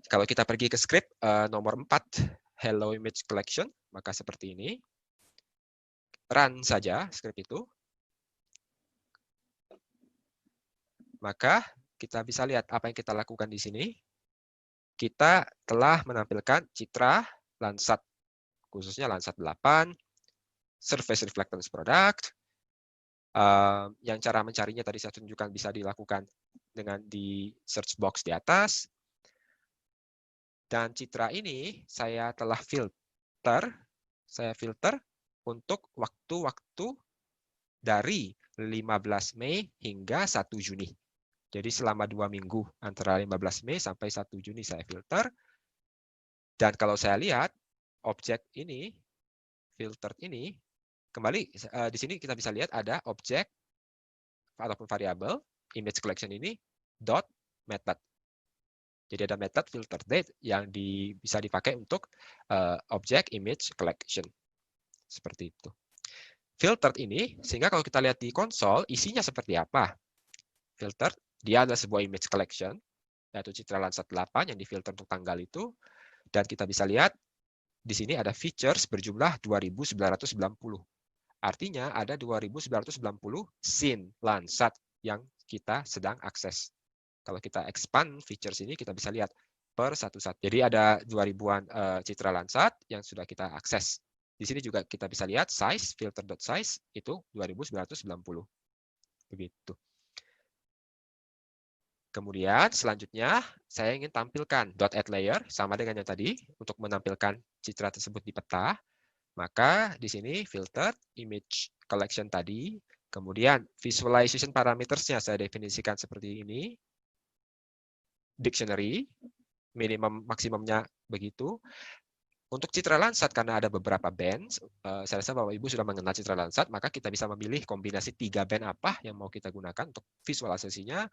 Kalau kita pergi ke script nomor 4, Hello Image Collection, maka seperti ini. Run saja script itu. Maka kita bisa lihat apa yang kita lakukan di sini. Kita telah menampilkan citra Landsat, khususnya Landsat 8, Surface Reflectance Product, yang cara mencarinya tadi saya tunjukkan bisa dilakukan dengan di search box di atas. Dan citra ini saya telah filter untuk waktu-waktu dari 15 Mei hingga 1 Juni. Jadi selama 2 minggu antara 15 Mei sampai 1 Juni saya filter. Dan kalau saya lihat objek ini, filtered ini, kembali di sini kita bisa lihat ada objek ataupun variabel image collection ini dot method. Jadi ada method filter date yang bisa dipakai untuk objek image collection. Seperti itu. Filtered ini, sehingga kalau kita lihat di konsol, isinya seperti apa? Filtered, dia adalah sebuah image collection, yaitu citra Landsat 8 yang difilter untuk tanggal itu. Dan kita bisa lihat, di sini ada features berjumlah 2.990. Artinya ada 2.990 scene Landsat yang kita sedang akses. Kalau kita expand features ini, kita bisa lihat per satu-satu. Jadi ada 2.000-an citra Landsat yang sudah kita akses. Di sini juga kita bisa lihat size, filter.size itu 2.990. Begitu. Kemudian selanjutnya saya ingin tampilkan .add layer sama dengan yang tadi untuk menampilkan citra tersebut di peta. Maka di sini filter image collection tadi, kemudian visualization parametersnya saya definisikan seperti ini. Dictionary, minimum maksimumnya begitu. Untuk citra Landsat, karena ada beberapa band, saya rasa Bapak Ibu sudah mengenal citra Landsat, maka kita bisa memilih kombinasi 3 band apa yang mau kita gunakan untuk visualisasinya.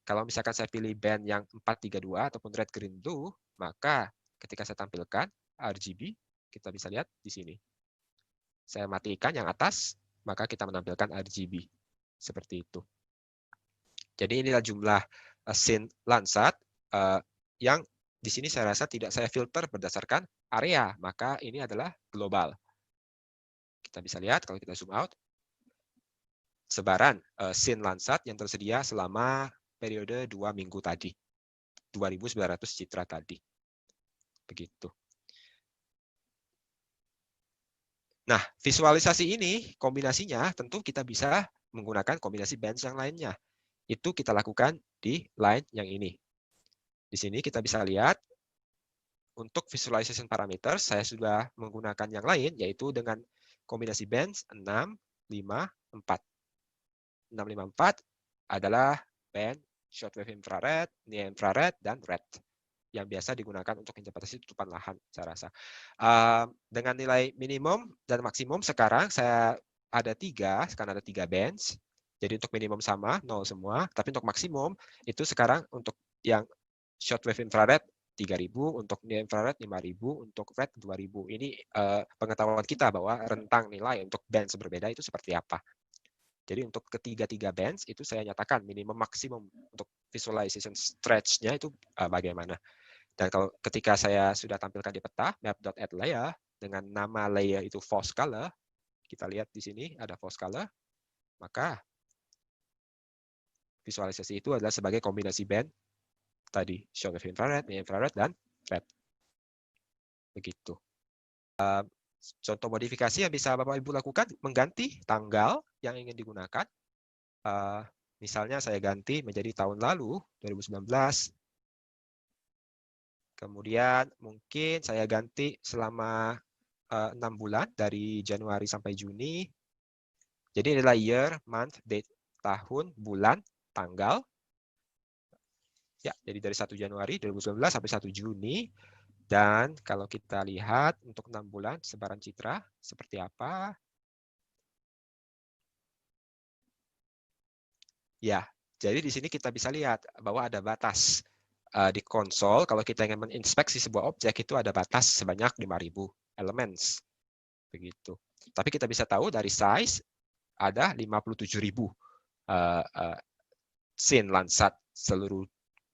Kalau misalkan saya pilih band yang 432 ataupun red, green, blue, maka ketika saya tampilkan RGB, kita bisa lihat di sini. Saya matikan yang atas, maka kita menampilkan RGB. Seperti itu. Jadi inilah jumlah scene Landsat yang di sini saya rasa tidak saya filter berdasarkan area, maka ini adalah global. Kita bisa lihat kalau kita zoom out, sebaran scene Landsat yang tersedia selama periode 2 minggu tadi. 2.900 citra tadi. Begitu. Nah, visualisasi ini, kombinasinya tentu kita bisa menggunakan kombinasi bands yang lainnya. Itu kita lakukan di line yang ini. Di sini kita bisa lihat, untuk visualization parameters, saya sudah menggunakan yang lain, yaitu dengan kombinasi bands 6, 5, 4. 6, 5, 4 adalah band shortwave infrared, near infrared, dan red, yang biasa digunakan untuk interpretasi tutupan lahan, saya rasa. Dengan nilai minimum dan maksimum sekarang saya ada 3, sekarang ada 3 bands. Jadi untuk minimum sama, 0 semua, tapi untuk maksimum itu sekarang untuk yang shortwave infrared 3.000, untuk near infrared 5.000, untuk red 2.000. Ini pengetahuan kita bahwa rentang nilai untuk bands berbeda itu seperti apa. Jadi untuk ketiga-tiga bands itu saya nyatakan minimum maksimum untuk visualization stretch-nya itu bagaimana. Dan kalau ketika saya sudah tampilkan di peta map.add layer dengan nama layer itu false color, kita lihat di sini ada false color, maka visualisasi itu adalah sebagai kombinasi band tadi, shortwave infrared, near infrared, dan red. Begitu. Contoh modifikasi yang bisa Bapak Ibu lakukan, mengganti tanggal yang ingin digunakan. Misalnya saya ganti menjadi tahun lalu, 2019. Kemudian mungkin saya ganti selama 6 bulan, dari Januari sampai Juni. Jadi inilah year, month, date, tahun, bulan, tanggal. Ya, jadi dari 1 Januari 2019 sampai 1 Juni. Dan kalau kita lihat untuk 6 bulan sebaran citra seperti apa. Ya, jadi di sini kita bisa lihat bahwa ada batas di konsol. Kalau kita ingin menginspeksi sebuah objek itu ada batas sebanyak 5.000 elements. Begitu. Tapi kita bisa tahu dari size ada 57.000 scene Landsat seluruh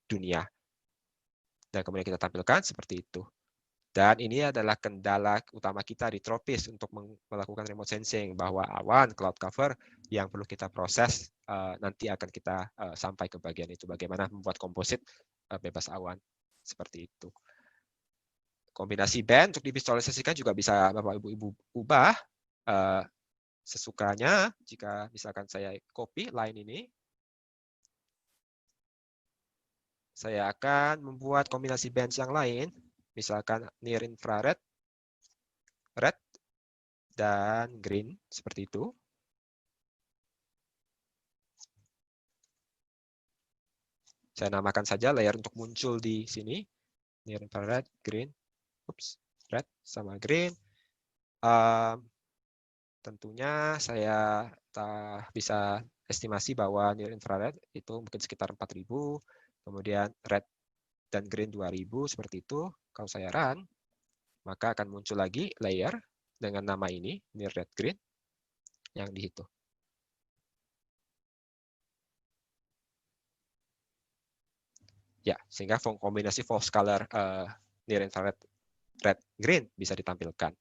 dunia. Dan kemudian kita tampilkan seperti itu. Dan ini adalah kendala utama kita di Tropis untuk melakukan remote sensing, bahwa awan cloud cover yang perlu kita proses nanti akan kita sampai ke bagian itu, bagaimana membuat komposit bebas awan seperti itu. Kombinasi band untuk divisualisasikan juga bisa Bapak Ibu ubah sesukanya. Jika misalkan saya copy line ini, saya akan membuat kombinasi bands yang lain, misalkan near infrared, red, dan green, seperti itu. Saya namakan saja layer untuk muncul di sini, near infrared, green, red, sama green. Tentunya saya bisa estimasi bahwa near infrared itu mungkin sekitar 4.000, kemudian red dan green 2.000, seperti itu. Kalau saya run, maka akan muncul lagi layer dengan nama ini, near red green, yang dihitung. Ya, sehingga kombinasi false color near infrared red green bisa ditampilkan.